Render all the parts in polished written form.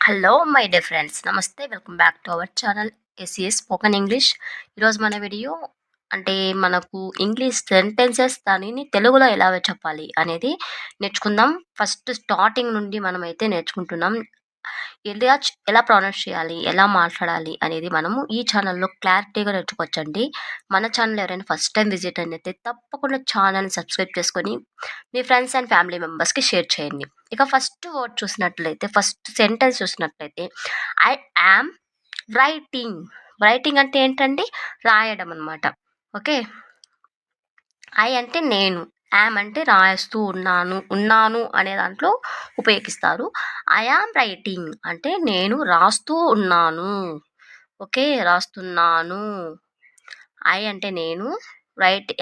Hello my dear friends. Namaste. Welcome back to our channel SES spoken English. ఈరోజు మన video అంటే మనకు English sentences దానిని తెలుగులో ఎలా చెప్పాలి అనేది నేర్చుకుందాం. ఫస్ట్ స్టార్టింగ్ నుండి మనమైతే నేర్చుకుంటున్నాం. ఎలా ప్రొనౌన్స్ చేయాలి, ఎలా మాట్లాడాలి అనేది మనము ఈ ఛానల్‌లో క్లారిటీగా నేర్చుకోవచ్చండి. మన ఛానల్ ఎవరైనా ఫస్ట్ టైమ్ విజిట్ అయినైతే తప్పకుండా ఛానల్‌ని సబ్స్క్రైబ్ చేసుకొని మీ ఫ్రెండ్స్ అండ్ ఫ్యామిలీ మెంబర్స్‌కి షేర్ చేయండి. ఇక ఫస్ట్ వర్డ్ చూసినట్లయితే, ఫస్ట్ సెంటెన్స్ చూసినట్లయితే, ఐ యామ్ రైటింగ్. రైటింగ్ అంటే ఏంటండి? రాయడం అనమాట. ఓకే. ఐ అంటే నేను. యామ్ అంటే రాస్తూ ఉన్నాను అనే దాంట్లో ఉపయోగిస్తారు. ఐ యామ్ రైటింగ్ అంటే నేను రాస్తూ ఉన్నాను. ఓకే. రాస్తున్నాను. ఐ అంటే నేను.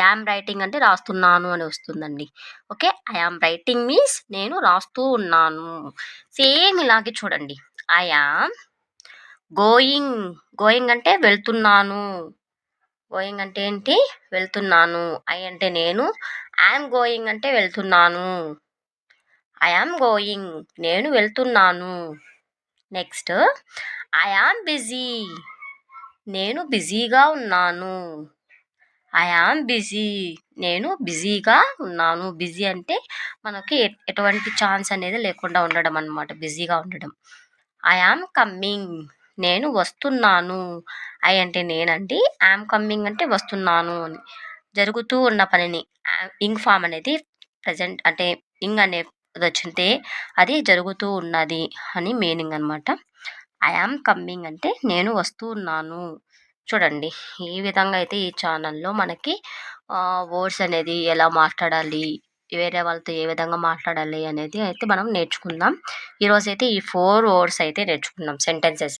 యామ్ రైటింగ్ అంటే రాస్తున్నాను అని వస్తుందండి. Okay. I am writing means నేను రాస్తూ ఉన్నాను. సేమ్ ఇలాగే చూడండి. I am going. గోయింగ్ అంటే వెళ్తున్నాను. గోయింగ్ అంటే ఏంటి? వెళ్తున్నాను. ఐ అంటే నేను. యామ్ గోయింగ్ అంటే వెళ్తున్నాను. ఐ యామ్ గోయింగ్ నేను వెళ్తున్నాను. Next I am busy. నేను బిజీగా ఉన్నాను. ఐ యామ్ బిజీ నేను బిజీగా ఉన్నాను. బిజీ అంటే మనకి ఎటువంటి ఛాన్స్ అనేది లేకుండా ఉండడం అనమాట. బిజీగా ఉండడం. ఐ యామ్ కమ్మింగ్ నేను వస్తున్నాను. ఐ అంటే నేనండి. యామ్ కమ్మింగ్ అంటే వస్తున్నాను అని. జరుగుతూ ఉన్న పనిని ఇంగ్ ఫామ్ అనేది ప్రెజెంట్ అంటే ఇంగ్ అనేది వచ్చింటే అది జరుగుతూ ఉన్నది అని మీనింగ్ అనమాట. ఐ యామ్ కమ్మింగ్ అంటే నేను వస్తూ ఉన్నాను. చూడండి ఈ విధంగా అయితే ఈ ఛానల్లో మనకి వర్డ్స్ అనేది ఎలా మాట్లాడాలి, వేరే వాళ్ళతో ఏ విధంగా మాట్లాడాలి అనేది అయితే మనం నేర్చుకుందాం. ఈరోజైతే ఈ 4 వర్డ్స్ అయితే నేర్చుకున్నాం సెంటెన్సెస్.